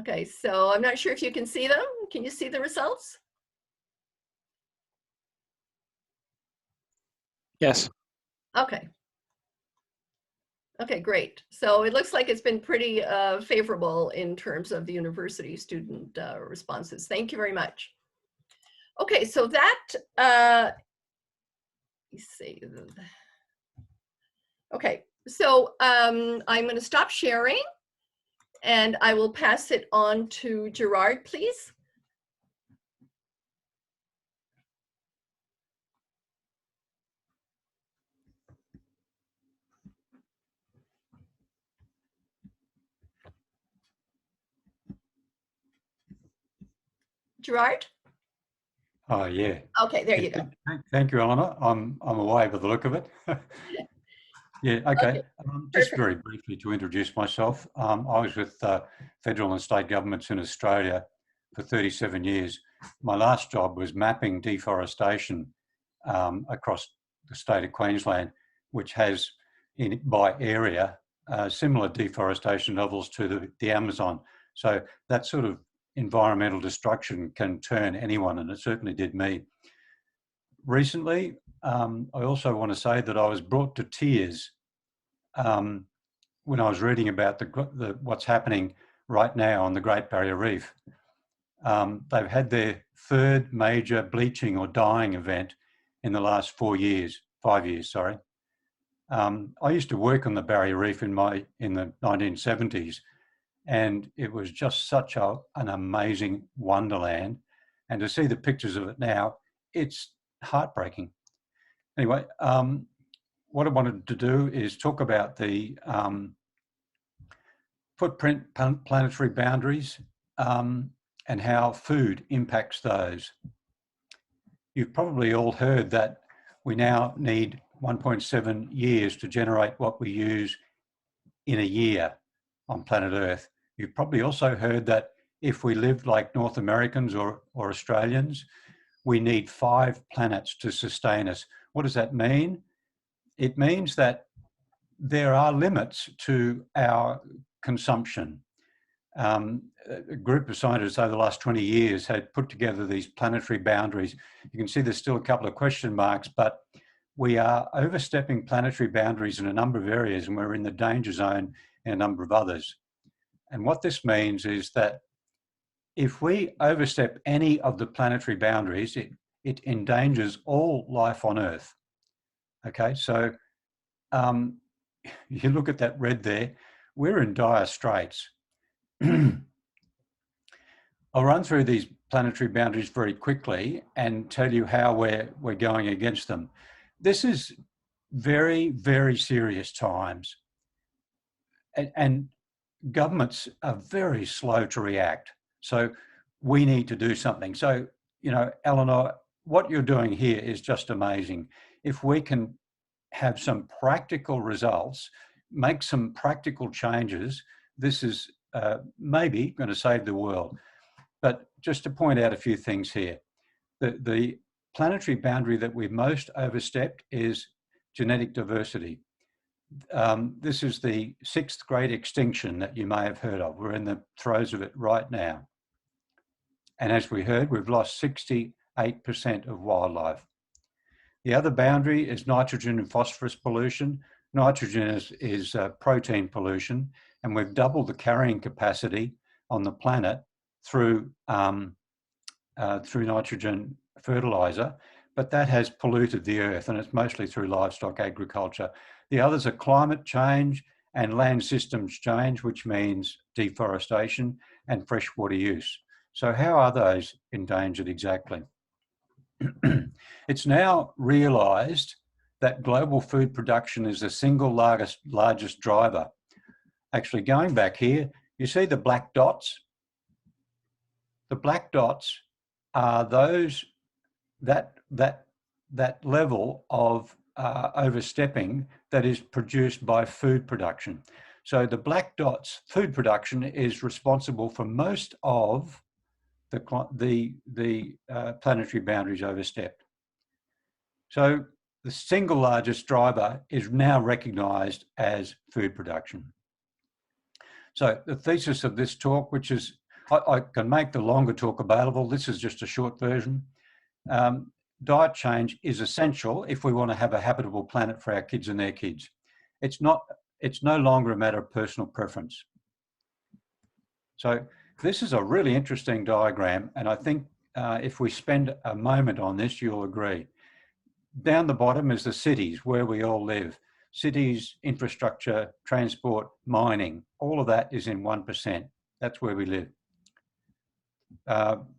Okay, so I'm not sure if you can see them. Can you see the results? Yes. Okay. Okay, great. So it looks like it's been pretty favorable in terms of the university student responses. Thank you very much. Okay, so that, let's see. Okay, so I'm going to stop sharing and I will pass it on to Gerrard, please. Gerrard? Oh, yeah. Okay, there you go. Thank you, Eleanor. I'm away by the look of it. Yeah, okay. Just very briefly to introduce myself. I was with federal and state governments in Australia for 37 years. My last job was mapping deforestation across the state of Queensland, which has, by area, similar deforestation levels to the Amazon. So that sort of environmental destruction can turn anyone, and it certainly did me. Recently, I also want to say that I was brought to tears when I was reading about what's happening right now on the Great Barrier Reef. They've had their third major bleaching or dyeing event in the last 5 years, sorry. I used to work on the Barrier Reef in the 1970s, and it was just such an amazing wonderland. And to see the pictures of it now, it's heartbreaking. Anyway, what I wanted to do is talk about the footprint planetary boundaries and how food impacts those. You've probably all heard that we now need 1.7 years to generate what we use in a year on planet Earth. You've probably also heard that if we lived like North Americans or Australians, we need 5 planets to sustain us. What does that mean? It means that there are limits to our consumption. A group of scientists over the last 20 years had put together these planetary boundaries. You can see there's still a couple of question marks, but we are overstepping planetary boundaries in a number of areas, and we're in the danger zone in a number of others. And what this means is that if we overstep any of the planetary boundaries, it endangers all life on Earth. Okay, so you look at that red there, we're in dire straits. I'll run through these planetary boundaries very quickly and tell you how we're going against them. This is very, very serious times. And governments are very slow to react. So we need to do something. So, Eleanor, what you're doing here is just amazing. If we can have some practical results, make some practical changes, this is maybe going to save the world. But just to point out a few things here, the planetary boundary that we've most overstepped is genetic diversity. This is the 6th great extinction that you may have heard of. We're in the throes of it right now. And as we heard, we've lost 68% of wildlife. The other boundary is nitrogen and phosphorus pollution. Nitrogen is protein pollution, and we've doubled the carrying capacity on the planet through nitrogen fertilizer, but that has polluted the earth, and it's mostly through livestock agriculture. The others are climate change and land systems change, which means deforestation and freshwater use. So how are those endangered exactly? It's now realised that global food production is the single largest driver. Actually, going back here, you see the black dots? The black dots are that level of overstepping that is produced by food production. So the black dots, food production, is responsible for most of the planetary boundaries overstepped. So the single largest driver is now recognised as food production. So the thesis of this talk, which is I can make the longer talk available. This is just a short version. Diet change is essential if we want to have a habitable planet for our kids and their kids. It's no longer a matter of personal preference. So this is a really interesting diagram, and I think if we spend a moment on this, you'll agree. Down the bottom is the cities where we all live. Cities, infrastructure, transport, mining, all of that is in 1%. That's where we live.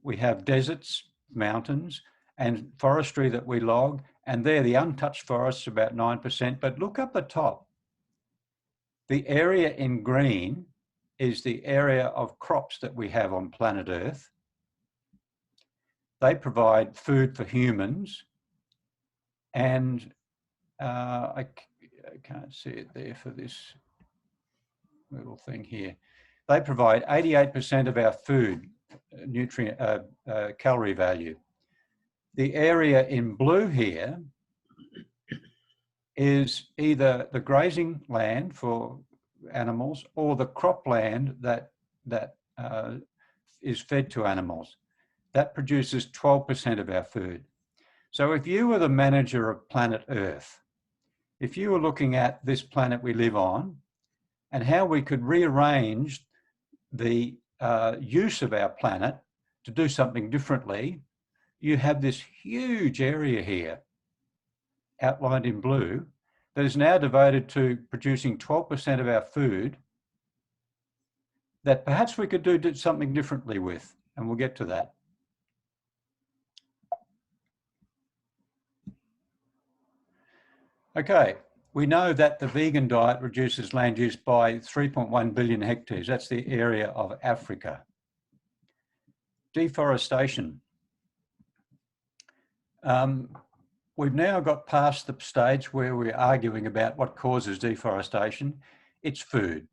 We have deserts, mountains, and forestry that we log, and there the untouched forests about 9%. But look up the top. The area in green is the area of crops that we have on planet Earth. They provide food for humans, and I can't see it there for this little thing here. They provide 88% of our food nutrient calorie value. The area in blue here is either the grazing land for animals or the cropland that is fed to animals. That produces 12% of our food. So if you were the manager of planet Earth, if you were looking at this planet we live on and how we could rearrange the use of our planet to do something differently, you have this huge area here outlined in blue that is now devoted to producing 12% of our food that perhaps we could do something differently with, and we'll get to that. Okay, we know that the vegan diet reduces land use by 3.1 billion hectares. That's the area of Africa. Deforestation. We've now got past the stage where we're arguing about what causes deforestation. It's food.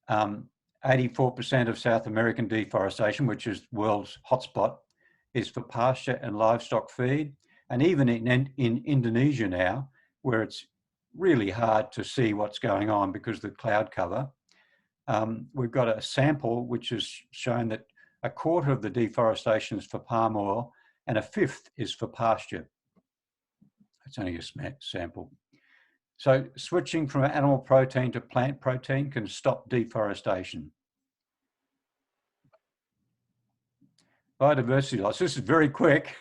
84% of South American deforestation, which is the world's hotspot, is for pasture and livestock feed. And even in Indonesia now, where it's really hard to see what's going on because of the cloud cover, we've got a sample which has shown that a quarter of the deforestation is for palm oil and a fifth is for pasture. It's only a sample. So switching from animal protein to plant protein can stop deforestation. Biodiversity loss. This is very quick,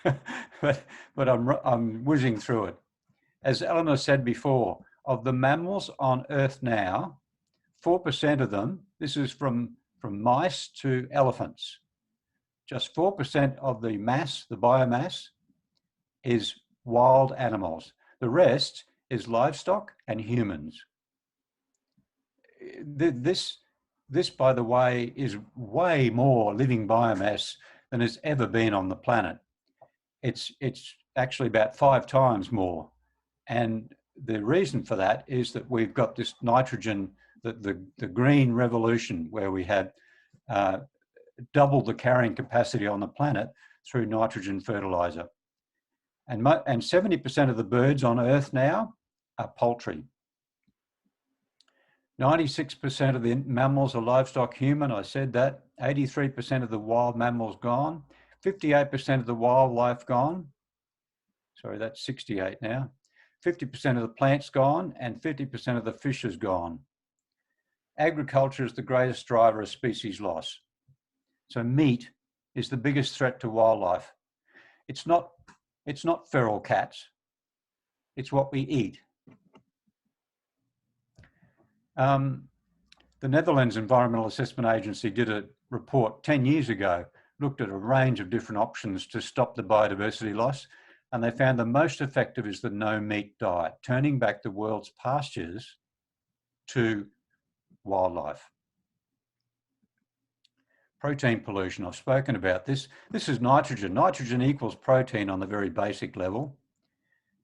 but I'm whizzing through it. As Eleanor said before, of the mammals on Earth now, 4% of them, this is from mice to elephants, just 4% of the mass, the biomass, is wild animals. The rest is livestock and humans. This, by the way, is way more living biomass than has ever been on the planet. It's actually about 5 times more. And the reason for that is that we've got this nitrogen, the green revolution, where we had doubled the carrying capacity on the planet through nitrogen fertilizer. And 70% of the birds on Earth now are poultry. 96% of the mammals are livestock human, I said that. 83% of the wild mammals gone. 58% of the wildlife gone. Sorry, that's 68 now. 50% of the plants gone and 50% of the fish is gone. Agriculture is the greatest driver of species loss. So meat is the biggest threat to wildlife. It's not feral cats. It's what we eat. The Netherlands Environmental Assessment Agency did a report 10 years ago, looked at a range of different options to stop the biodiversity loss, and they found the most effective is the no-meat diet, turning back the world's pastures to wildlife. Protein pollution, I've spoken about this. This is nitrogen. Nitrogen equals protein on the very basic level.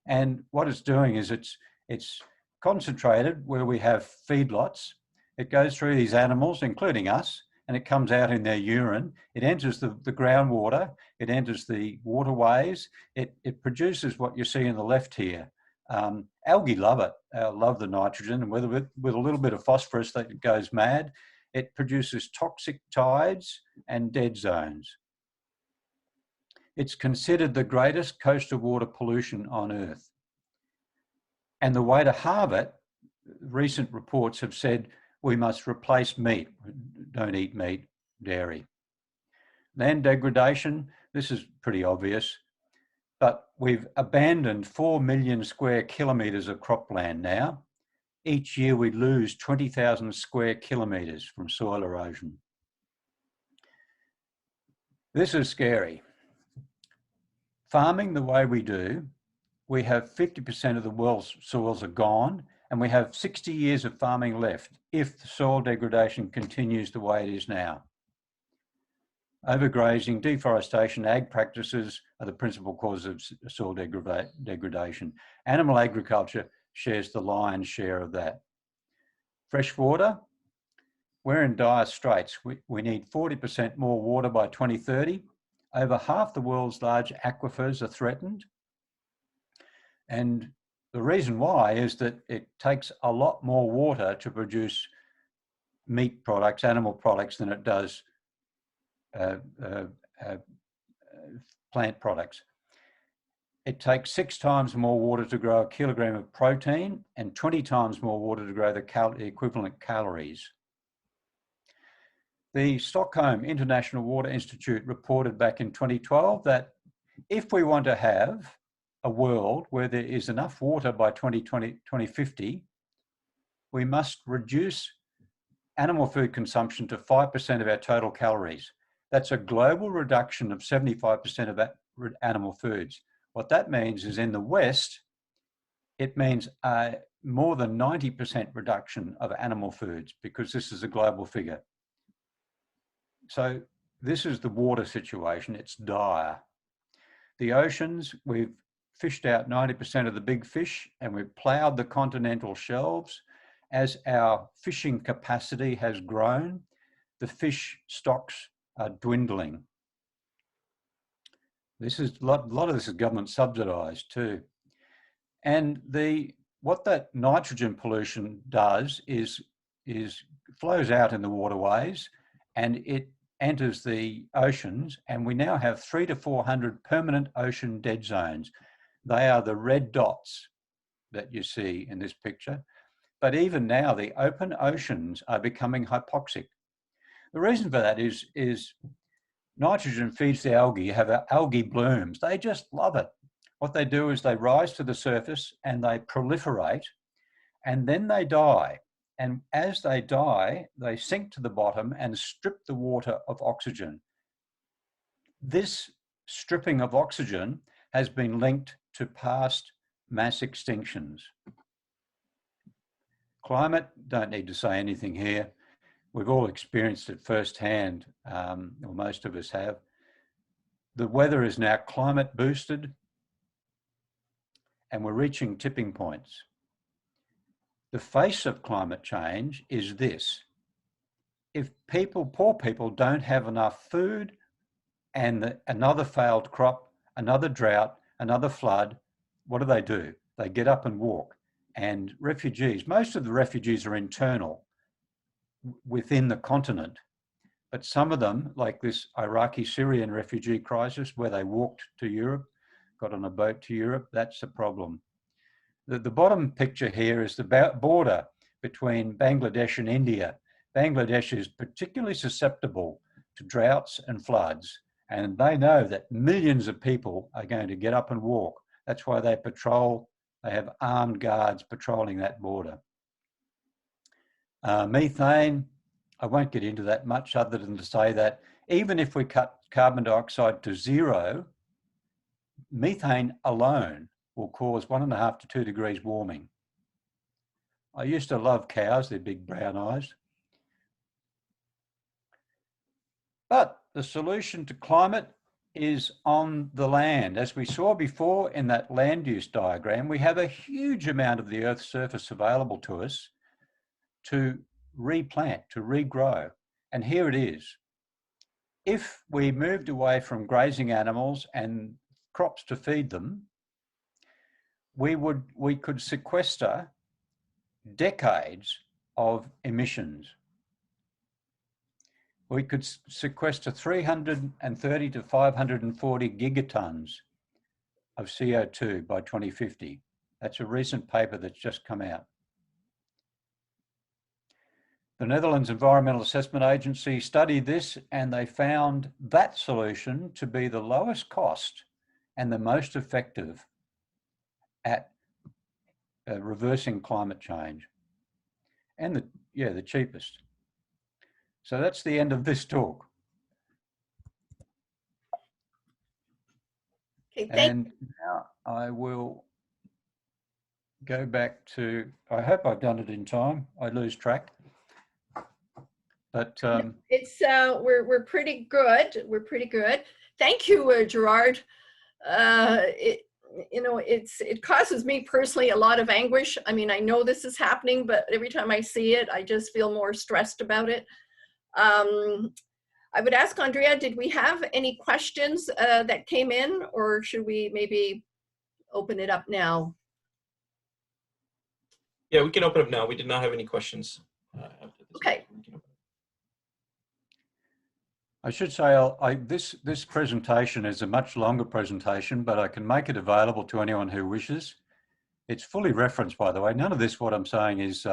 And what it's doing is it's concentrated where we have feedlots. It goes through these animals, including us, and it comes out in their urine. It enters the groundwater. It enters the waterways. It produces what you see in the left here. Algae love it, love the nitrogen, and with a little bit of phosphorus, that it goes mad. It produces toxic tides and dead zones. It's considered the greatest coastal water pollution on Earth. And the way to halve it, recent reports have said we must replace meat. Don't eat meat, dairy. Land degradation, this is pretty obvious, but we've abandoned 4 million square kilometres of cropland now. Each year we lose 20,000 square kilometres from soil erosion. This is scary. Farming the way we do, we have 50% of the world's soils are gone, and we have 60 years of farming left if the soil degradation continues the way it is now. Overgrazing, deforestation, ag practices are the principal causes of soil degradation. Animal agriculture shares the lion's share of that. Fresh water, we're in dire straits. We need 40% more water by 2030. Over half the world's large aquifers are threatened. And the reason why is that it takes a lot more water to produce meat products, animal products, than it does plant products. It takes 6 times more water to grow a kilogram of protein and 20 times more water to grow the equivalent calories. The Stockholm International Water Institute reported back in 2012 that if we want to have a world where there is enough water by 2050, we must reduce animal food consumption to 5% of our total calories. That's a global reduction of 75% of animal foods. What that means is in the West, it means more than 90% reduction of animal foods, because this is a global figure. So this is the water situation. It's dire. The oceans, we've fished out 90% of the big fish, and we've ploughed the continental shelves. As our fishing capacity has grown, the fish stocks are dwindling. This is a lot of this is government subsidised too. And what that nitrogen pollution does is flows out in the waterways, and it enters the oceans, and we now have 300 to 400 permanent ocean dead zones. They are the red dots that you see in this picture. But even now, the open oceans are becoming hypoxic. The reason for that is nitrogen feeds the algae. You have algae blooms. They just love it. What they do is they rise to the surface and they proliferate, and then they die. And as they die, they sink to the bottom and strip the water of oxygen. This stripping of oxygen has been linked to past mass extinctions. Climate, don't need to say anything here. We've all experienced it firsthand, or most of us have. The weather is now climate boosted, and we're reaching tipping points. The face of climate change is this. If poor people don't have enough food, and another failed crop, another drought, another flood, what do? They get up and walk. And refugees, most of the refugees are internal within the continent, but some of them, like this Iraqi-Syrian refugee crisis, where they walked to Europe, got on a boat to Europe, that's a problem. The bottom picture here is the border between Bangladesh and India. Bangladesh is particularly susceptible to droughts and floods, and they know that millions of people are going to get up and walk. That's why they patrol. They have armed guards patrolling that border. Methane, I won't get into that much other than to say that even if we cut carbon dioxide to 0, methane alone will cause 1.5 to 2 degrees warming. I used to love cows, their big brown eyes. But the solution to climate is on the land. As we saw before in that land use diagram, we have a huge amount of the Earth's surface available to us to replant, to regrow. And here it is. If we moved away from grazing animals and crops to feed them, we could sequester decades of emissions. we could sequester 330 to 540 gigatons of CO2 by 2050. That's a recent paper that's just come out. The Netherlands Environmental Assessment Agency studied this, and they found that solution to be the lowest cost and the most effective at reversing climate change, and the cheapest. So that's the end of this talk. Okay, and now I will go back to, I hope I've done it in time. I lose track. But it's we're pretty good. We're pretty good. Thank you, Gerrard. It causes me personally a lot of anguish. I mean, I know this is happening, but every time I see it, I just feel more stressed about it. I would ask Andrea, did we have any questions that came in, or should we maybe open it up now? Yeah, we can open up now. We did not have any questions. Okay. I should say this presentation is a much longer presentation, but I can make it available to anyone who wishes. It's fully referenced, by the way. None of this, what I'm saying, is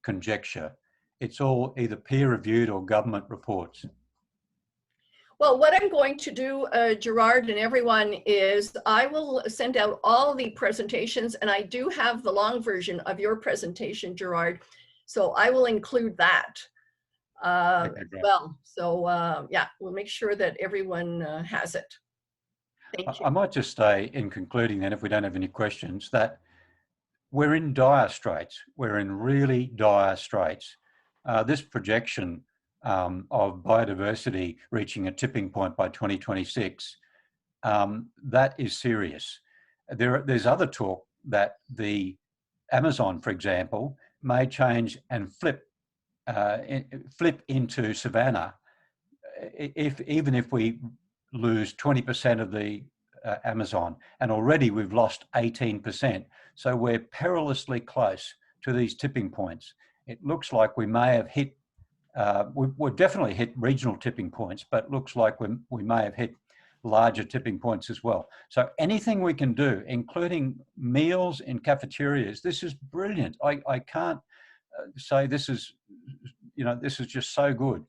conjecture. It's all either peer-reviewed or government reports. Well, what I'm going to do, Gerrard and everyone, is I will send out all the presentations, and I do have the long version of your presentation, Gerrard, so I will include that as well. So yeah, we'll make sure that everyone has it. Thank you. I might just say, in concluding then, if we don't have any questions, that we're in dire straits. We're in really dire straits. This projection of biodiversity reaching a tipping point by 2026, that is serious. There's other talk that the Amazon, for example, may change and flip into savanna even if we lose 20% of the Amazon, and already we've lost 18%. So we're perilously close to these tipping points. It looks like we may have hit, we've definitely hit regional tipping points, but looks like we may have hit larger tipping points as well. So anything we can do, including meals in cafeterias, this is brilliant. I can't say this is, this is just so good.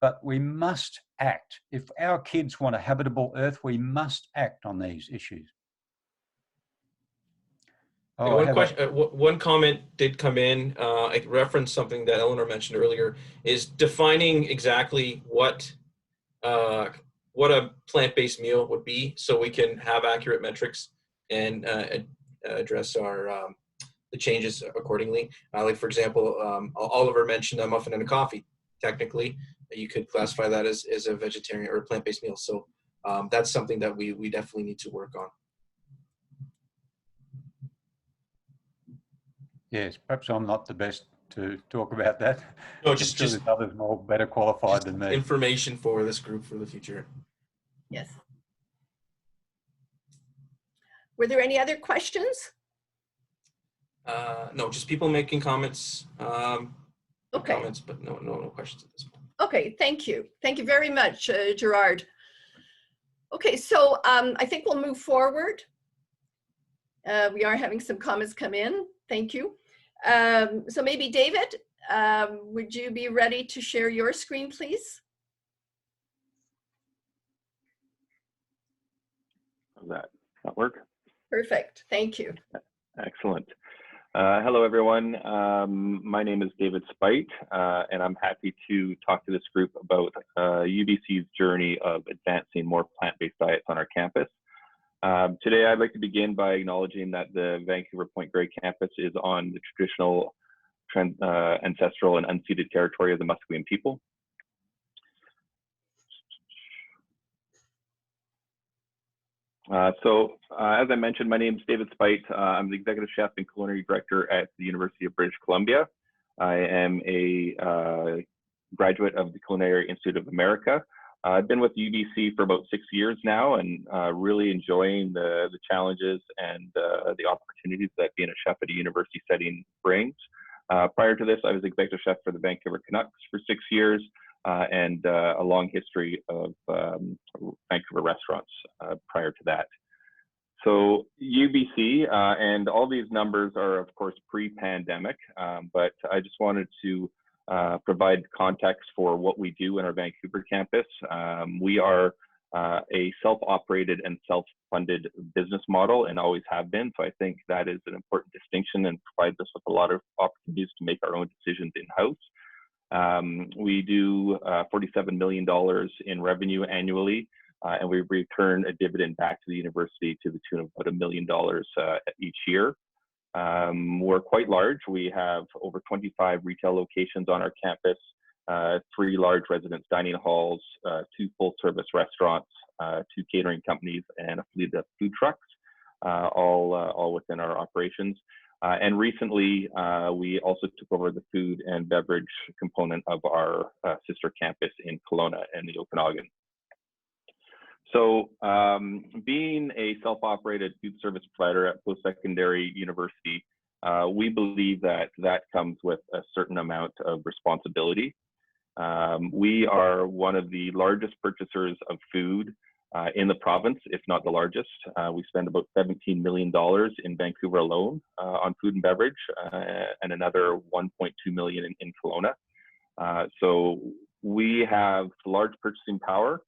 But we must act. If our kids want a habitable Earth, we must act on these issues. Oh, one comment did come in. I referenced something that Eleanor mentioned earlier, is defining exactly what a plant-based meal would be, so we can have accurate metrics and address our the changes accordingly. Like, for example, Oliver mentioned a muffin and a coffee. Technically, you could classify that as a vegetarian or a plant-based meal. So that's something that we definitely need to work on. Yes, perhaps I'm not the best to talk about that. No, just there's others more better qualified than me. Information for this group for the future. Yes. Were there any other questions? No, just people making comments. Okay. Comments, but no questions at this point. Okay, thank you. Thank you very much, Gerrard. Okay, so I think we'll move forward. We are having some comments come in. Thank you. So maybe David, would you be ready to share your screen, please? Does that work? Perfect. Thank you. Excellent. Hello, everyone. My name is David Speight, and I'm happy to talk to this group about UBC's journey of advancing more plant-based diets on our campus. Today, I'd like to begin by acknowledging that the Vancouver Point Grey campus is on the traditional, ancestral, and unceded territory of the Musqueam people. As I mentioned, my name is David Speight. I'm the Executive Chef and Culinary Director at the University of British Columbia. I am a graduate of the Culinary Institute of America. I've been with UBC for about 6 years now, and really enjoying the challenges and the opportunities that being a chef at a university setting brings. Prior to this, I was executive chef for the Vancouver Canucks for 6 years, and a long history of Vancouver restaurants prior to that. So UBC, and all these numbers are of course pre-pandemic, but I just wanted to provide context for what we do in our Vancouver campus. We are a self-operated and self-funded business model and always have been. So I think that is an important distinction and provides us with a lot of opportunities to make our own decisions in-house. We do $47 million in revenue annually, and we return a dividend back to the university to the tune of about $1 million each year. We're quite large. We have over 25 retail locations on our campus, 3 large residence dining halls, 2 full-service restaurants, 2 catering companies, and a fleet of food trucks, all within our operations. And recently, we also took over the food and beverage component of our sister campus in Kelowna and the Okanagan. So being a self-operated food service provider at post-secondary university, we believe that that comes with a certain amount of responsibility. We are one of the largest purchasers of food in the province, if not the largest. We spend about $17 million in Vancouver alone on food and beverage, and another $1.2 million in Kelowna. So we have large purchasing power.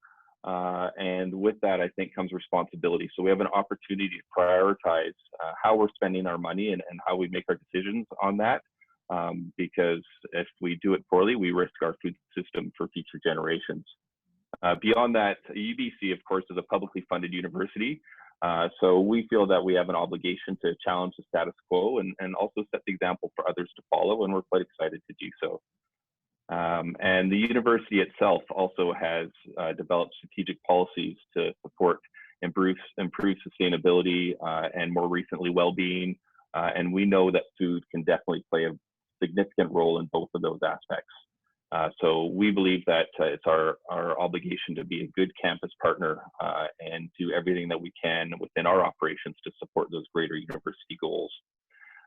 And with that, I think comes responsibility. So we have an opportunity to prioritize how we're spending our money and how we make our decisions on that. Because if we do it poorly, we risk our food system for future generations. Beyond that, UBC, of course, is a publicly funded university. So we feel that we have an obligation to challenge the status quo and also set the example for others to follow, and we're quite excited to do so. And the university itself also has developed strategic policies to support improve sustainability and more recently well-being. And we know that food can definitely play a significant role in both of those aspects. So we believe that it's our obligation to be a good campus partner and do everything that we can within our operations to support those greater university goals.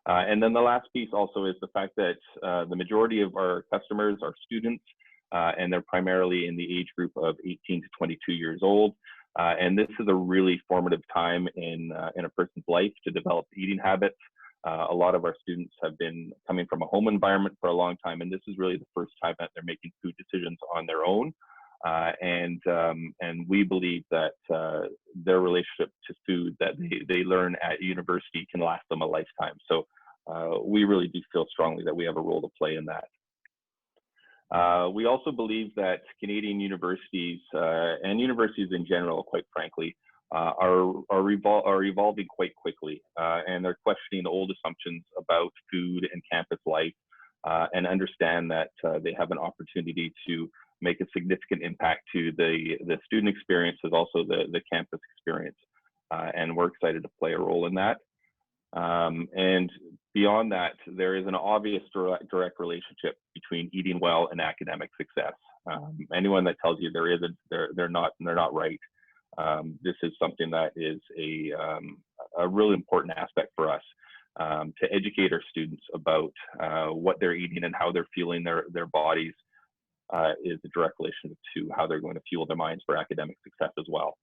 And then the last piece also is the fact that the majority of our customers are students, and they're primarily in the age group of 18 to 22 years old. And this is a really formative time in a person's life to develop eating habits. A lot of our students have been coming from a home environment for a long time, and this is really the first time that they're making food decisions on their own. And we believe that their relationship to food that they learn at university can last them a lifetime. So we really do feel strongly that we have a role to play in that. We also believe that Canadian universities and universities in general, quite frankly, are evolving quite quickly, and they're questioning old assumptions about food and campus life, and understand that they have an opportunity to make a significant impact to the student experience as also the campus experience, and we're excited to play a role in that. And beyond that, there is an obvious direct relationship between eating well and academic success. Anyone that tells you there isn't, they're not right. This is something that is a really important aspect for us, to educate our students about what they're eating and how they're fueling their bodies is a direct relation to how they're going to fuel their minds for academic success as well.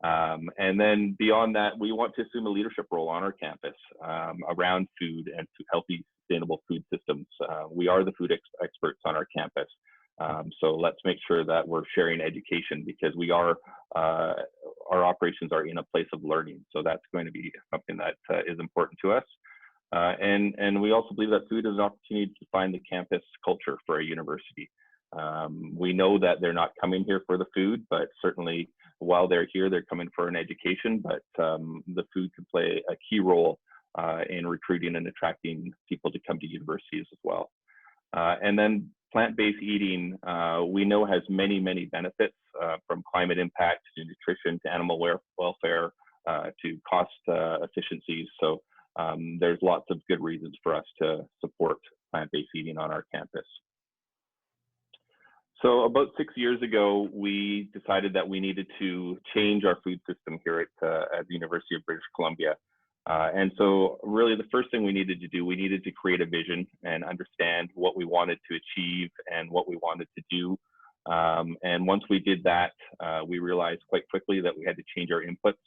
And then beyond that, we want to assume a leadership role on our campus around food and healthy, sustainable food systems. We are the food experts on our campus. So let's make sure that we're sharing education, because we are, our operations are in a place of learning. So that's going to be something that is important to us. And we also believe that food is an opportunity to define the campus culture for a university. We know that they're not coming here for the food, but certainly while they're here, they're coming for an education, but the food can play a key role in recruiting and attracting people to come to universities as well. And then plant-based eating, we know has many, many benefits, from climate impact to nutrition to animal welfare to cost efficiencies. So there's lots of good reasons for us to support plant-based eating on our campus. So about 6 years ago, we decided that we needed to change our food system here at the University of British Columbia. And so really the first thing we needed to do, we needed to create a vision and understand what we wanted to achieve and what we wanted to do. And once we did that, we realized quite quickly that we had to change our inputs.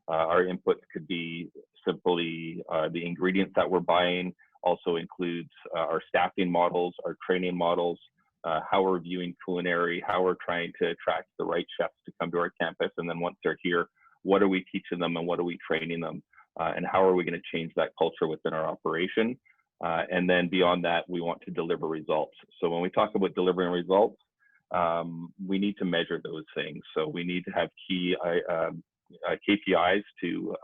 Our inputs could be simply the ingredients that we're buying, also includes our staffing models, our training models, how we're viewing culinary, how we're trying to attract the right chefs to come to our campus. And then once they're here, what are we teaching them and what are we training them? And how are we going to change that culture within our operation? And then beyond that, we want to deliver results. So when we talk about delivering results, we need to measure those things. So we need to have key KPIs to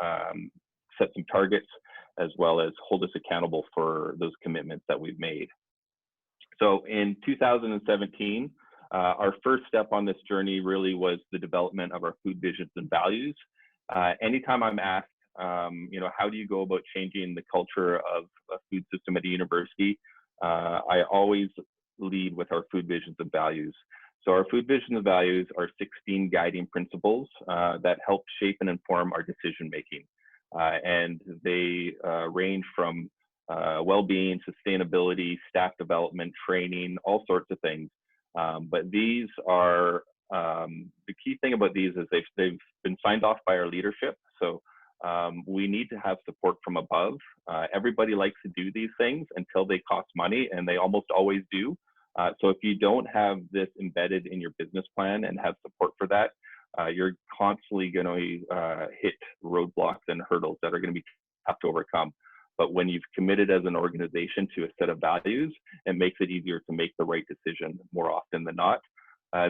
set some targets, as well as hold us accountable for those commitments that we've made. So in 2017, our first step on this journey really was the development of our food visions and values. Anytime I'm asked, how do you go about changing the culture of a food system at a university? I always lead with our food visions and values. So our food visions and values are 16 guiding principles that help shape and inform our decision making. And they range from well-being, sustainability, staff development, training, all sorts of things. But these are, the key thing about these is they've been signed off by our leadership. So we need to have support from above. Everybody likes to do these things until they cost money, and they almost always do. So if you don't have this embedded in your business plan and have support for that, you're constantly going to hit roadblocks and hurdles that are going to be tough to overcome. But when you've committed as an organization to a set of values, it makes it easier to make the right decision more often than not.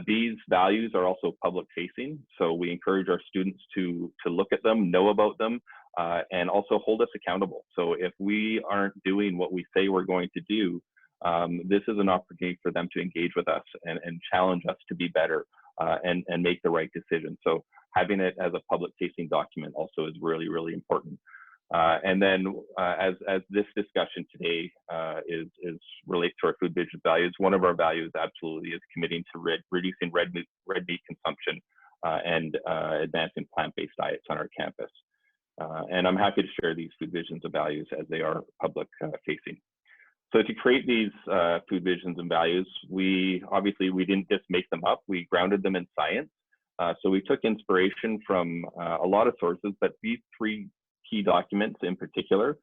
These values are also public facing, so we encourage our students to look at them, know about them, and also hold us accountable. So if we aren't doing what we say we're going to do, this is an opportunity for them to engage with us and challenge us to be better and make the right decision. So having it as a public facing document also is really, really important. And then as this discussion today is relates to our food vision values, one of our values absolutely is committing to reducing red meat consumption and advancing plant-based diets on our campus. And I'm happy to share these food visions and values as they are public facing. So to create these food visions and values, we didn't just make them up, we grounded them in science. So we took inspiration from a lot of sources, but these three key documents in particular.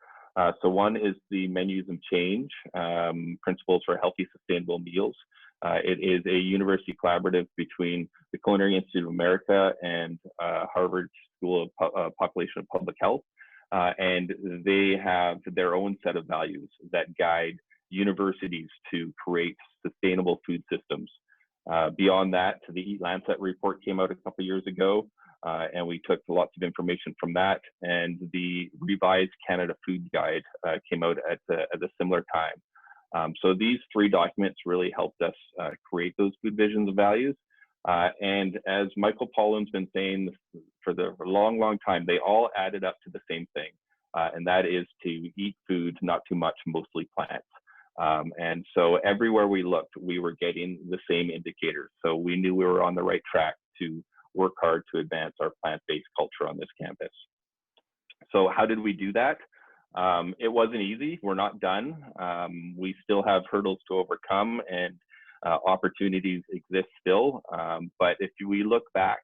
So one is the Menus of Change, Principles for Healthy Sustainable Meals. It is a university collaborative between the Culinary Institute of America and Harvard School of Population and Public Health. And they have their own set of values that guide universities to create sustainable food systems. Beyond that, the Eat Lancet report came out a couple of years ago, and we took lots of information from that. And the revised Canada Food Guide came out at a similar time. So these three documents really helped us create those food visions and values. And as Michael Pollan's been saying for a long, long time, they all added up to the same thing, and that is to eat food, not too much, mostly plants. And so everywhere we looked, we were getting the same indicators. So we knew we were on the right track to work hard to advance our plant-based culture on this campus. So how did we do that? It wasn't easy. We're not done. We still have hurdles to overcome, and opportunities exist still. But if we look back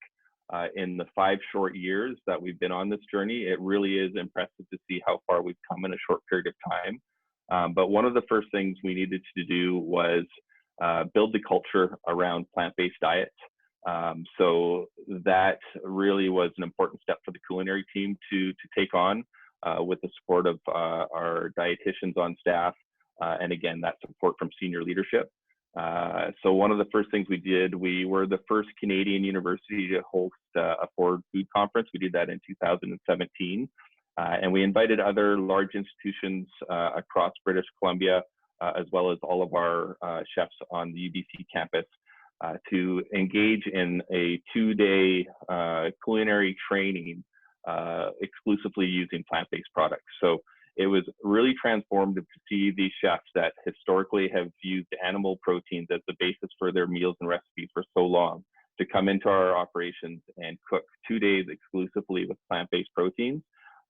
in the 5 short years that we've been on this journey, it really is impressive to see how far we've come in a short period of time. But one of the first things we needed to do was build the culture around plant-based diets. So that really was an important step for the culinary team to take on with the support of our dietitians on staff. And again, that support from senior leadership. So one of the first things we did, we were the first Canadian university to host a forward food conference. We did that in 2017. And we invited other large institutions across British Columbia, as well as all of our chefs on the UBC campus to engage in a 2-day culinary training exclusively using plant-based products. So it was really transformative to see these chefs that historically have used animal proteins as the basis for their meals and recipes for so long to come into our operations and cook 2 days exclusively with plant-based proteins.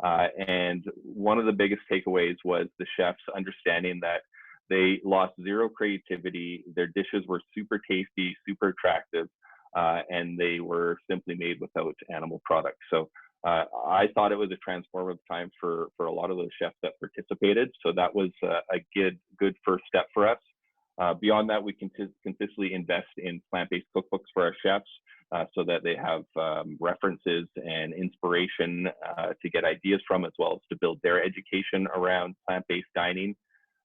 And one of the biggest takeaways was the chefs understanding that they lost zero creativity. Their dishes were super tasty, super attractive, and they were simply made without animal products. So I thought it was a transformative time for a lot of those chefs that participated. So that was a good first step for us. Beyond that, we consistently invest in plant-based cookbooks for our chefs so that they have references and inspiration to get ideas from, as well as to build their education around plant-based dining.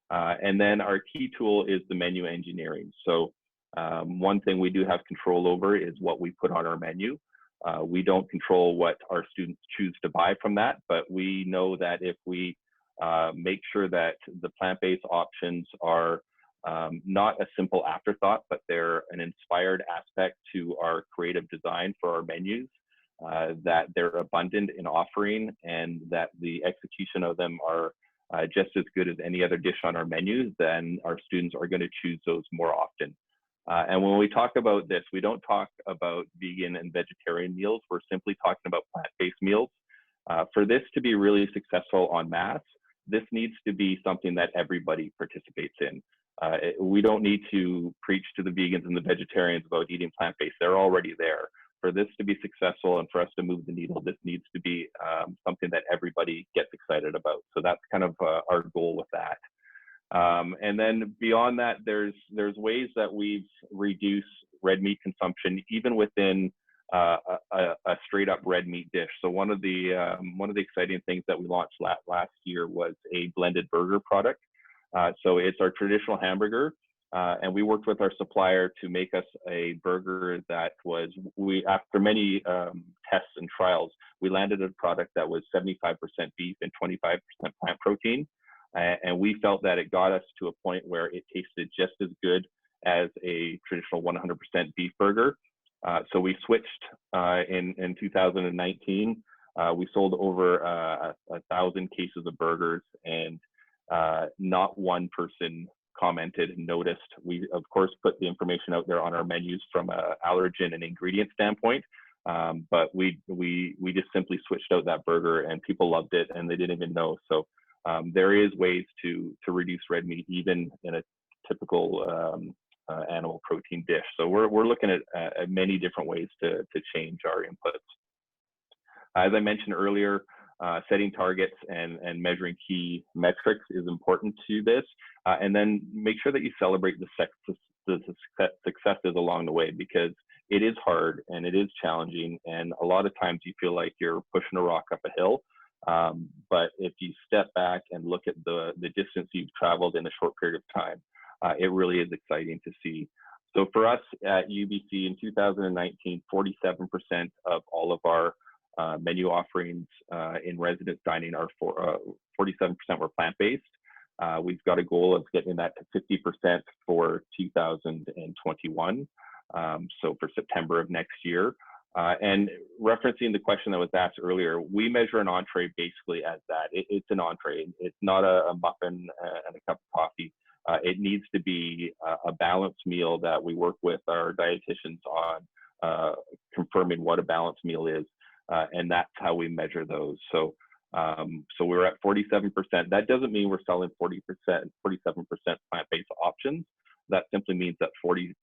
And then our key tool is the menu engineering. So one thing we do have control over is what we put on our menu. We don't control what our students choose to buy from that, but we know that if we make sure that the plant-based options are not a simple afterthought, but they're an inspired aspect to our creative design for our menus, that they're abundant in offering, and that the execution of them are just as good as any other dish on our menus, then our students are going to choose those more often. And when we talk about this, we don't talk about vegan and vegetarian meals. We're simply talking about plant-based meals. For this to be really successful en masse, this needs to be something that everybody participates in. We don't need to preach to the vegans and the vegetarians about eating plant-based. They're already there. For this to be successful and for us to move the needle, this needs to be something that everybody gets excited about. So that's kind of our goal with that. And then beyond that, there's ways that we've reduced red meat consumption, even within a straight up red meat dish. So one of the exciting things that we launched last year was a blended burger product. So it's our traditional hamburger, and we worked with our supplier to make us a burger that was, after many tests and trials, we landed a product that was 75% beef and 25% plant protein. And we felt that it got us to a point where it tasted just as good as a traditional 100% beef burger. So we switched in 2019. We sold over 1,000 cases of burgers, and not one person commented and noticed. We, of course, put the information out there on our menus from an allergen and ingredient standpoint, but we just simply switched out that burger, and people loved it, and they didn't even know. So there is ways to reduce red meat even in a typical animal protein dish. So we're looking at many different ways to change our inputs. As I mentioned earlier, setting targets and measuring key metrics is important to this. And then make sure that you celebrate the successes along the way, because it is hard and it is challenging. And a lot of times you feel like you're pushing a rock up a hill. But if you step back and look at the distance you've traveled in a short period of time, it really is exciting to see. So for us at UBC in 2019, 47% of all of our menu offerings in residence dining are 47% were plant-based. We've got a goal of getting that to 50% for 2021, so for September of next year. And referencing the question that was asked earlier, we measure an entree basically as that. It's an entree. It's not a muffin and a cup of coffee. It needs to be a balanced meal that we work with our dietitians on confirming what a balanced meal is. And that's how we measure those. So we're at 47%. That doesn't mean we're selling 47% plant-based options. That simply means that 47%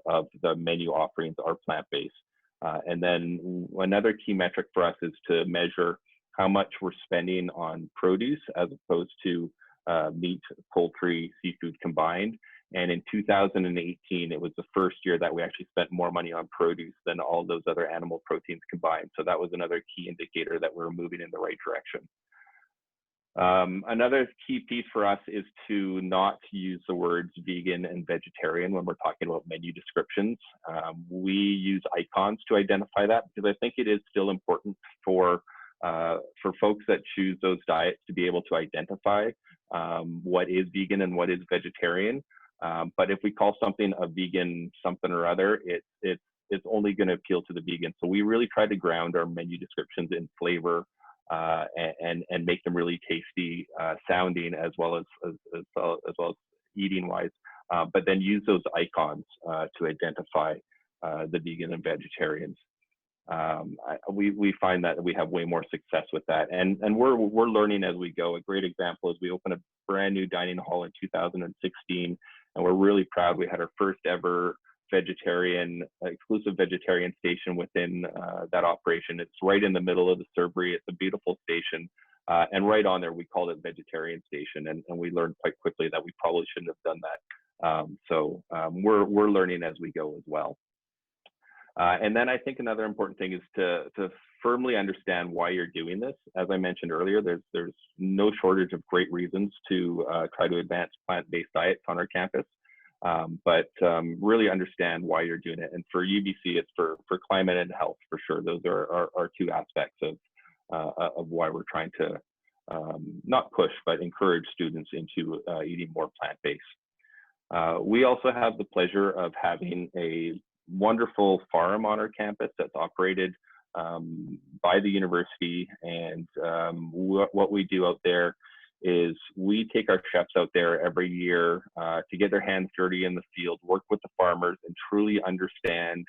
of the menu offerings are plant-based. And then another key metric for us is to measure how much we're spending on produce as opposed to meat, poultry, seafood combined. And in 2018, it was the first year that we actually spent more money on produce than all those other animal proteins combined. So that was another key indicator that we're moving in the right direction. Another key piece for us is to not use the words vegan and vegetarian when we're talking about menu descriptions. We use icons to identify that, because I think it is still important for folks that choose those diets to be able to identify what is vegan and what is vegetarian. But if we call something a vegan something or other, it's only going to appeal to the vegan. So we really try to ground our menu descriptions in flavor and make them really tasty sounding, as well as eating wise. But then use those icons to identify the vegan and vegetarians. we find that we have way more success with that, and we're learning as we go. A great example is we opened a brand new dining hall in 2016, and we're really proud. We had our first ever exclusive vegetarian station within that operation. It's right in the middle of the Surbury. It's a beautiful station, and right on there we called it vegetarian station, and we learned quite quickly that we probably shouldn't have done that. We're learning as we go as well. And then I think another important thing is to firmly understand why you're doing this. As I mentioned earlier, there's no shortage of great reasons to try to advance plant-based diets on our campus, but really understand why you're doing it. And for UBC, it's for climate and health for sure. Those are our two aspects of why we're trying to not push, but encourage students into eating more plant-based. We also have the pleasure of having a wonderful farm on our campus that's operated by the university, and what we do out there is we take our chefs out there every year to get their hands dirty in the field, work with the farmers, and truly understand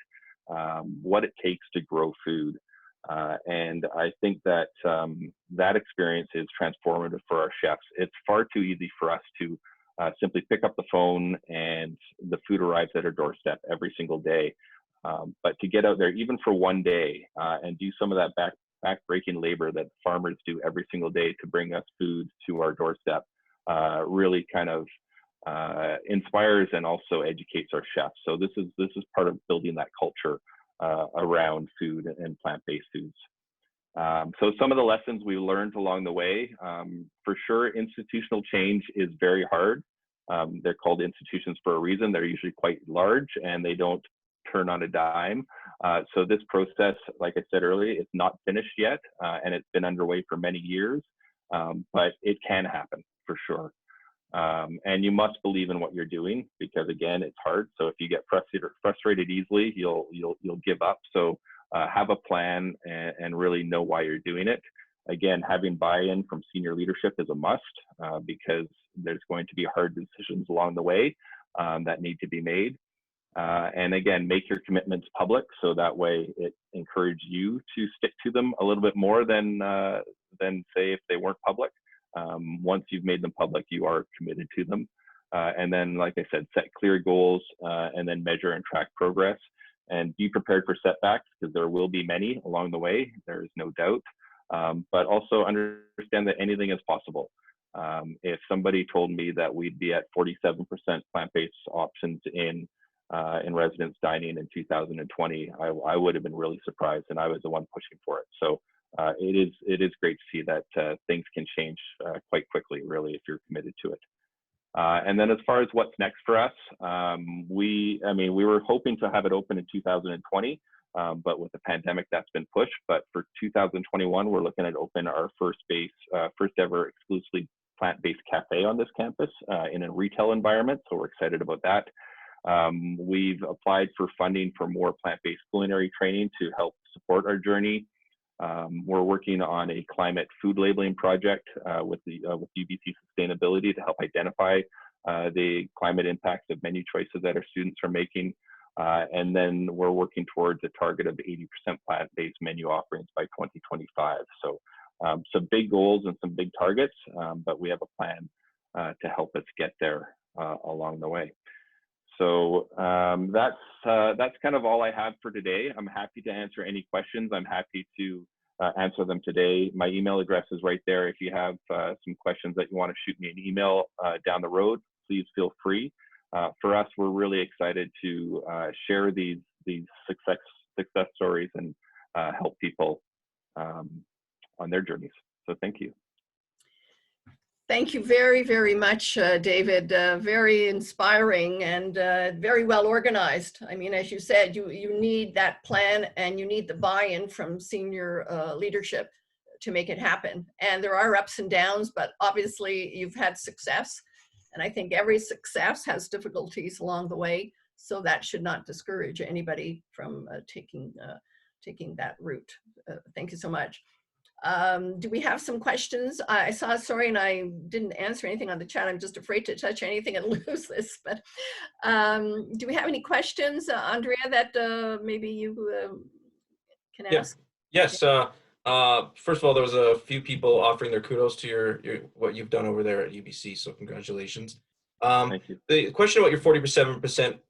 what it takes to grow food. And I think that that experience is transformative for our chefs. It's far too easy for us to simply pick up the phone and the food arrives at our doorstep every single day. But to get out there, even for one day, and do some of that back-breaking labor that farmers do every single day to bring us food to our doorstep, really kind of inspires and also educates our chefs. So this is part of building that culture around food and plant-based foods. So some of the lessons we learned along the way, for sure, institutional change is very hard. They're called institutions for a reason. They're usually quite large and they don't turn on a dime. So this process, like I said earlier, it's not finished yet, and it's been underway for many years, but it can happen for sure. And you must believe in what you're doing, because again, it's hard. So if you get frustrated easily, you'll give up. So have a plan and really know why you're doing it. Again, having buy-in from senior leadership is a must, because there's going to be hard decisions along the way that need to be made. And again, make your commitments public, so that way it encourages you to stick to them a little bit more than say if they weren't public. Once you've made them public, you are committed to them. And then, like I said, set clear goals and then measure and track progress. And be prepared for setbacks, because there will be many along the way, there is no doubt. But also understand that anything is possible. If somebody told me that we'd be at 47% plant-based options in residence dining in 2020, I would have been really surprised, and I was the one pushing for it. So it is great to see that things can change quite quickly, really, if you're committed to it. And then as far as what's next for us, we were hoping to have it open in 2020, but with the pandemic, that's been pushed. But for 2021, we're looking at open our first ever exclusively plant-based cafe on this campus in a retail environment. So we're excited about that. We've applied for funding for more plant-based culinary training to help support our journey. We're working on a climate food labeling project with UBC Sustainability to help identify the climate impacts of menu choices that our students are making. And then we're working towards a target of 80% plant-based menu offerings by 2025. So some big goals and some big targets, but we have a plan to help us get there along the way. So that's kind of all I have for today. I'm happy to answer any questions. I'm happy to answer them today. My email address is right there. If you have some questions that you want to shoot me an email down the road, please feel free. For us, we're really excited to share these success stories and help people on their journeys. So thank you. Thank you very, very much, David. Very inspiring and very well organized. I mean, as you said, you need that plan and you need the buy-in from senior leadership to make it happen. And there are ups and downs, but obviously you've had success. And I think every success has difficulties along the way. So that should not discourage anybody from taking that route. Thank you so much. Do we have some questions? I saw, sorry, and I didn't answer anything on the chat. I'm just afraid to touch anything and lose this, but do we have any questions, Andrea, that maybe you can Yeah. ask? Yes. First of all, there was a few people offering their kudos to your what you've done over there at UBC. So congratulations. Thank you. The question about your 47%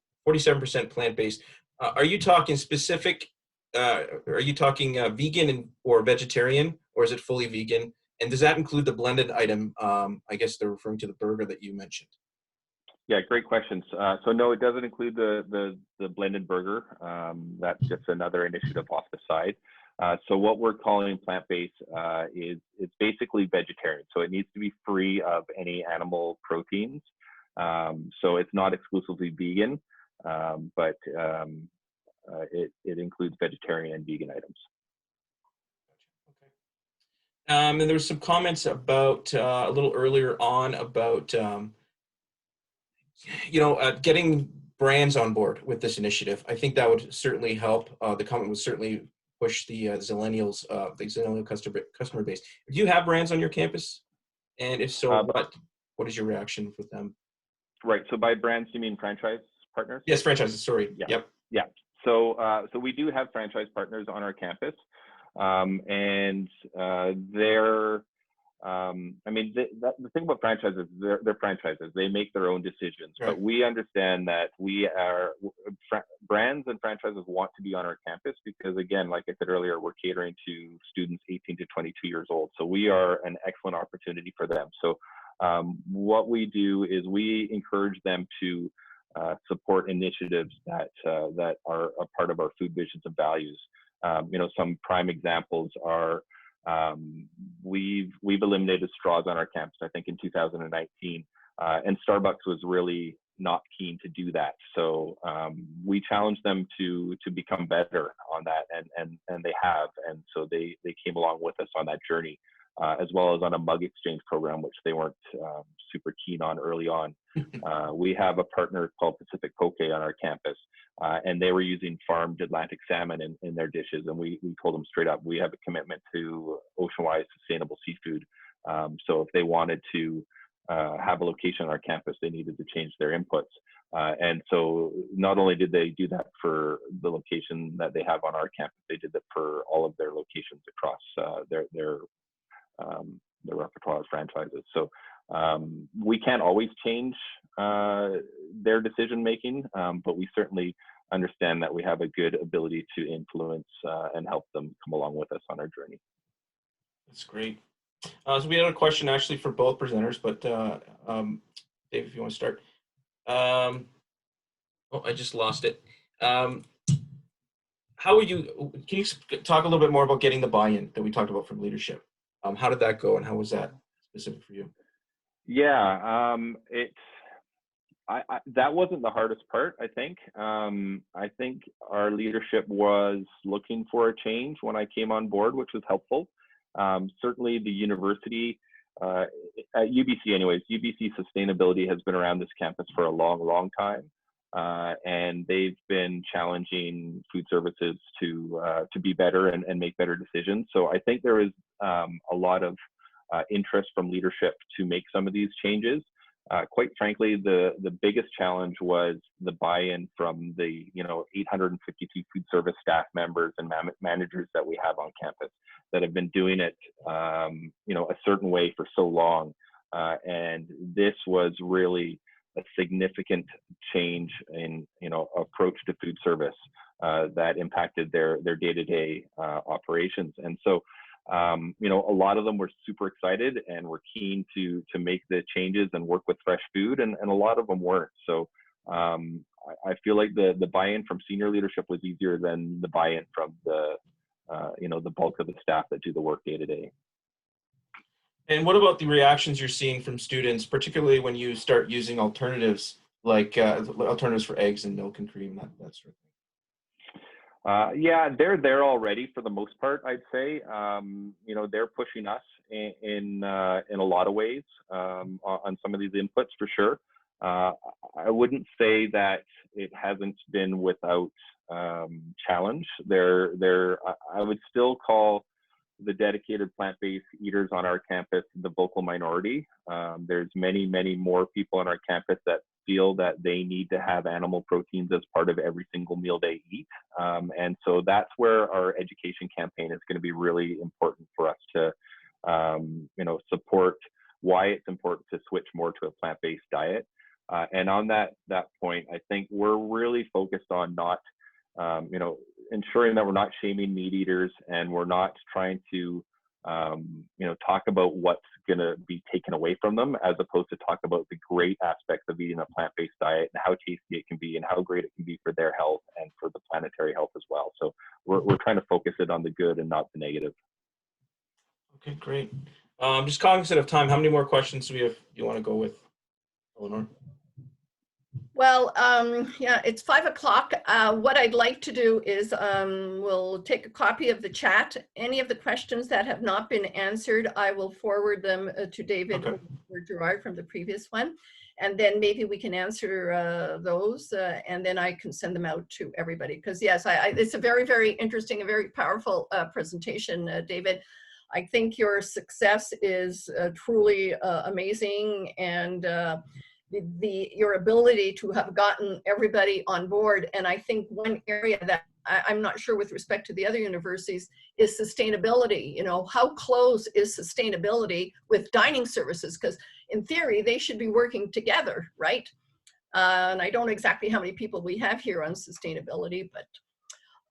plant-based, are you talking specific, are you talking vegan or vegetarian, or is it fully vegan? And does that include the blended item? I guess they're referring to the burger that you mentioned. Yeah, great questions. So no, it doesn't include the blended burger. That's just another initiative off the side. So what we're calling plant-based is it's basically vegetarian. So it needs to be free of any animal proteins. So it's not exclusively vegan, but it includes vegetarian and vegan items. And there was some comments about a little earlier on about getting brands on board with this initiative. I think that would certainly help. The comment would certainly push the Zillennials, the Zillennial customer base. Do you have brands on your campus? And if so, what is your reaction with them? Right. So by brands, you mean franchise partners? Yes, franchises. Sorry. Yeah. Yep. Yeah. So we do have franchise partners on our campus, and they're. The thing about franchises, they're franchises. They make their own decisions. Right. But we understand that brands and franchises want to be on our campus because, again, like I said earlier, we're catering to students 18 to 22 years old. So we are an excellent opportunity for them. So what we do is we encourage them to support initiatives that are a part of our food visions and values. Some prime examples are we've eliminated straws on our campus, I think in 2019, and Starbucks was really not keen to do that. So we challenged them to become better on that, and they have, and so they came along with us on that journey, as well as on a mug exchange program, which they weren't super keen on early on. We have a partner called Pacific Poke on our campus, and they were using farmed Atlantic salmon in their dishes. And we told them straight up, we have a commitment to ocean-wise sustainable seafood. So if they wanted to have a location on our campus, they needed to change their inputs. And so not only did they do that for the location that they have on our campus, they did that for all of their locations across their repertoire of franchises. So we can't always change their decision making, but we certainly understand that we have a good ability to influence and help them come along with us on our journey. That's great. So we had a question actually for both presenters, but Dave, if you want to start. I just lost it. Can you talk a little bit more about getting the buy-in that we talked about from leadership? How did that go, and how was that specific for you? Yeah, that wasn't the hardest part, I think. I think our leadership was looking for a change when I came on board, which was helpful. Certainly the university, at UBC anyways, UBC sustainability has been around this campus for a long, long time. And they've been challenging food services to be better and make better decisions. So I think there is a lot of interest from leadership to make some of these changes. Quite frankly, the biggest challenge was the buy-in from the 852 food service staff members and managers that we have on campus that have been doing it a certain way for so long. And this was really a significant change in approach to food service that impacted their day-to-day operations. And so a lot of them were super excited and were keen to make the changes and work with fresh food, and a lot of them weren't. So I feel like the buy-in from senior leadership was easier than the buy-in from the bulk of the staff that do the work day to day. And what about the reactions you're seeing from students, particularly when you start using alternatives like alternatives for eggs and milk and cream, that sort of thing? Yeah, they're there already for the most part, I'd say. They're pushing us in a lot of ways on some of these inputs for sure. I wouldn't say that it hasn't been without challenge. I would still call the dedicated plant-based eaters on our campus the vocal minority. There's many, many more people on our campus that feel that they need to have animal proteins as part of every single meal they eat. And so that's where our education campaign is going to be really important for us to, support why it's important to switch more to a plant-based diet. And on that point, I think we're really focused on not, ensuring that we're not shaming meat eaters, and we're not trying to, talk about what's going to be taken away from them, as opposed to talk about the great aspects of eating a plant-based diet and how tasty it can be and how great it can be for their health and for the planetary health as well. So we're trying to focus it on the good and not the negative. Okay, great. Just cognizant of time, how many more questions do we have you want to go with, Eleanor? Well, yeah, it's 5 o'clock. What I'd like to do is we'll take a copy of the chat. Any of the questions that have not been answered, I will forward them to David or Gerrard from the previous one. And then maybe we can answer those and then I can send them out to everybody. Because yes, it's a very, very interesting and very powerful presentation, David. I think your success is truly amazing, and your ability to have gotten everybody on board. And I think one area that I'm not sure with respect to the other universities is sustainability. You know, how close is sustainability with dining services? Because in theory, they should be working together, right? And I don't know exactly how many people we have here on sustainability,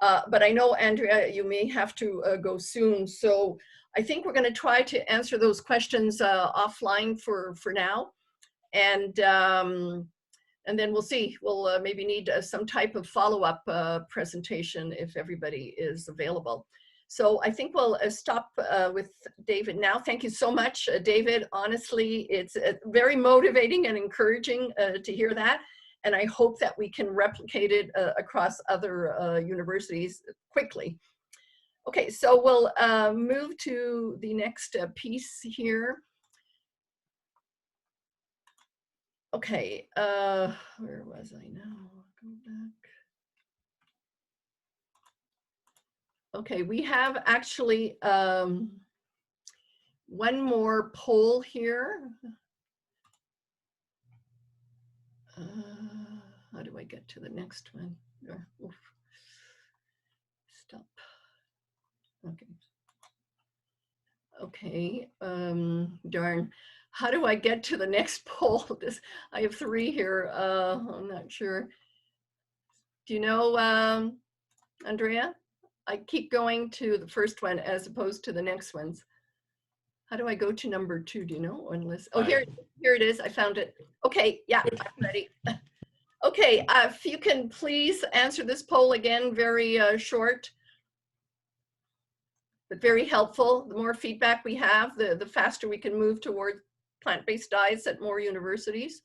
but I know, Andrea, you may have to go soon. So I think we're going to try to answer those questions offline for now. And then we'll see. We'll maybe need some type of follow-up presentation if everybody is available. So I think we'll stop with David now. Thank you so much, David. Honestly, it's very motivating and encouraging to hear that. And I hope that we can replicate it across other universities quickly. Okay, so we'll move to the next piece here. Okay, where was I now? Go back. Okay, we have actually one more poll here. How do I get to the next one? Oof. Stop. Okay. Okay, darn. How do I get to the next poll? I have 3 here. I'm not sure. Do you know, Andrea? I keep going to the first one as opposed to the next ones. How do I go to number 2? Do you know? Unless, oh, here it is. I found it. Okay, yeah, I'm ready. Okay, if you can please answer this poll again, very short, but very helpful. The more feedback we have, the faster we can move toward plant-based diets at more universities.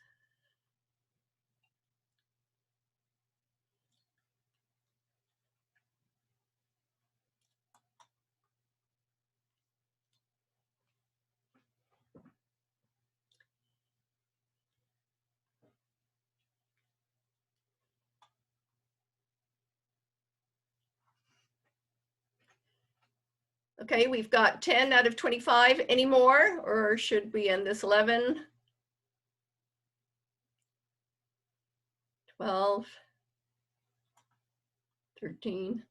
Okay, we've got 10 out of 25. Any more, or should we end this? 11, 12, 13.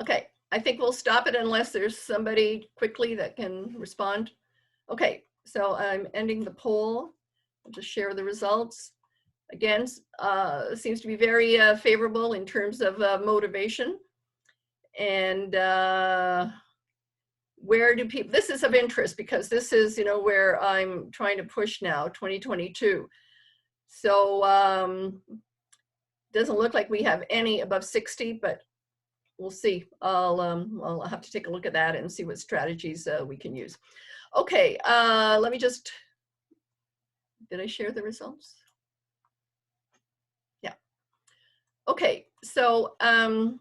Okay, I think we'll stop it unless there's somebody quickly that can respond. Okay, so I'm ending the poll. I'll just share the results. Again, seems to be very favorable in terms of motivation. And where do people, this is of interest because this is, you know, where I'm trying to push now, 2022. So doesn't look like we have any above 60, but we'll see. I'll have to take a look at that and see what strategies we can use. Okay, let me just, did I share the results? Yeah. Okay, so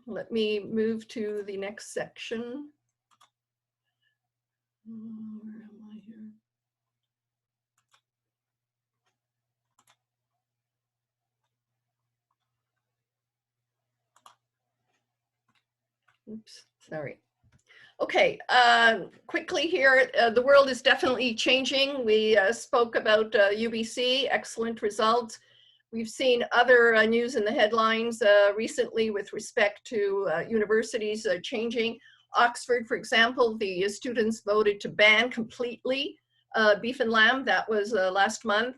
let me move to the next section. Where am I here? Oops, sorry. Okay, quickly here, the world is definitely changing. We spoke about UBC, excellent results. We've seen other news in the headlines recently with respect to universities changing. Oxford, for example, the students voted to ban completely beef and lamb. That was last month.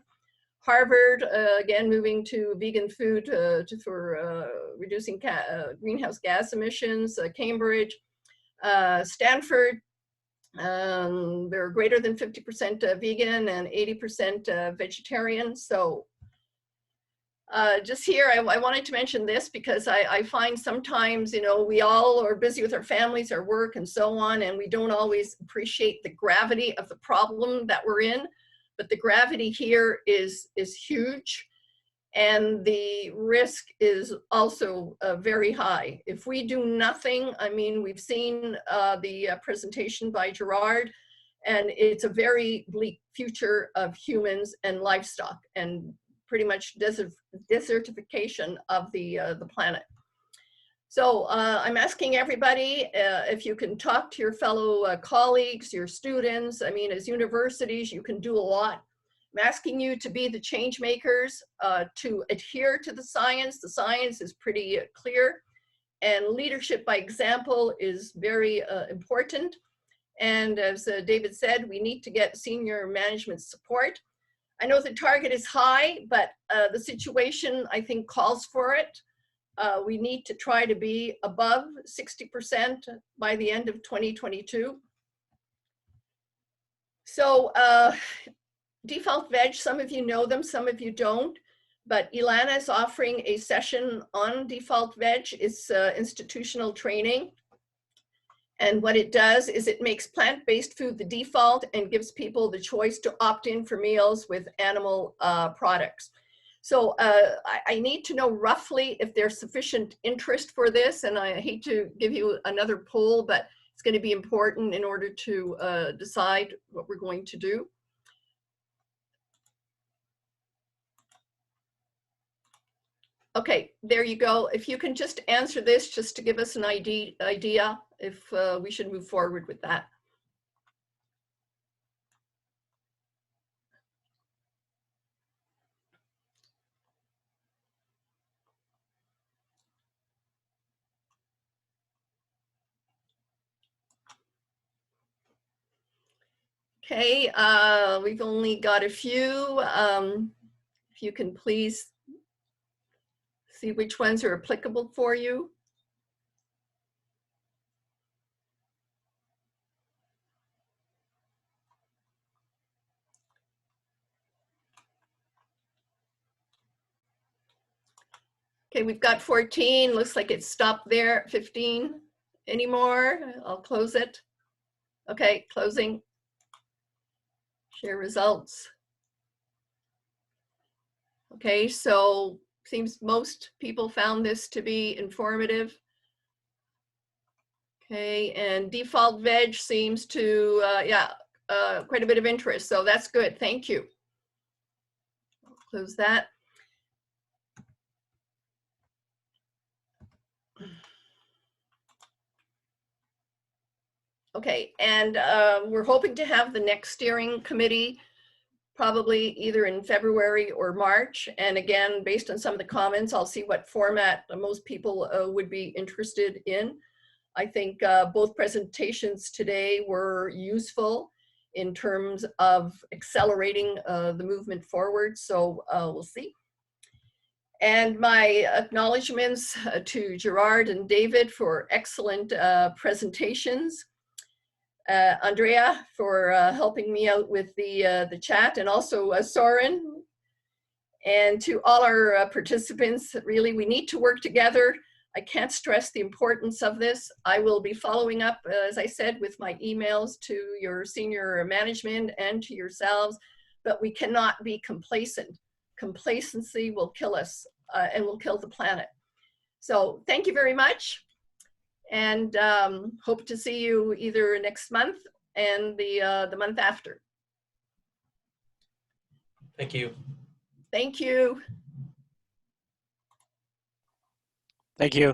Harvard, again, moving to vegan food for reducing greenhouse gas emissions. Cambridge, Stanford, they're greater than 50% vegan and 80% vegetarian. So just here, I wanted to mention this because I find sometimes, you know, we all are busy with our families, our work, and so on, and we don't always appreciate the gravity of the problem that we're in. But the gravity here is huge, and the risk is also very high. If we do nothing, I mean, we've seen the presentation by Gerrard, and it's a very bleak future of humans and livestock, and pretty much desertification of the planet. So I'm asking everybody if you can talk to your fellow colleagues, your students. I mean, as universities, you can do a lot. I'm asking you to be the change makers, to adhere to the science. The science is pretty clear, and leadership by example is very important. And as David said, we need to get senior management support. I know the target is high, but the situation, I think, calls for it. We need to try to be above 60% by the end of 2022. So Default Veg, some of you know them, some of you don't, but Ilana is offering a session on Default Veg. It's institutional training. And what it does is it makes plant-based food the default and gives people the choice to opt in for meals with animal products. So I need to know roughly if there's sufficient interest for this, and I hate to give you another poll, but it's going to be important in order to decide what we're going to do. Okay, there you go. If you can just answer this just to give us an idea if we should move forward with that. Okay, we've only got a few. If you can please see which ones are applicable for you. Okay, we've got 14. Looks like it stopped there at 15. Any more? I'll close it. Okay, closing. Share results. Okay, so seems most people found this to be informative. Okay, and Default Veg seems to, quite a bit of interest. So that's good. Thank you. I'll close that. Okay, and we're hoping to have the next steering committee probably either in February or March. And again, based on some of the comments, I'll see what format most people would be interested in. I think both presentations today were useful in terms of accelerating the movement forward. So we'll see. And my acknowledgements to Gerrard and David for excellent presentations. Andrea for helping me out with the chat, and also Soren. And to all our participants, really, we need to work together. I can't stress the importance of this. I will be following up, as I said, with my emails to your senior management and to yourselves, but we cannot be complacent. Complacency will kill us and will kill the planet. So thank you very much. And hope to see you either next month and the month after. Thank you. Thank you. Thank you.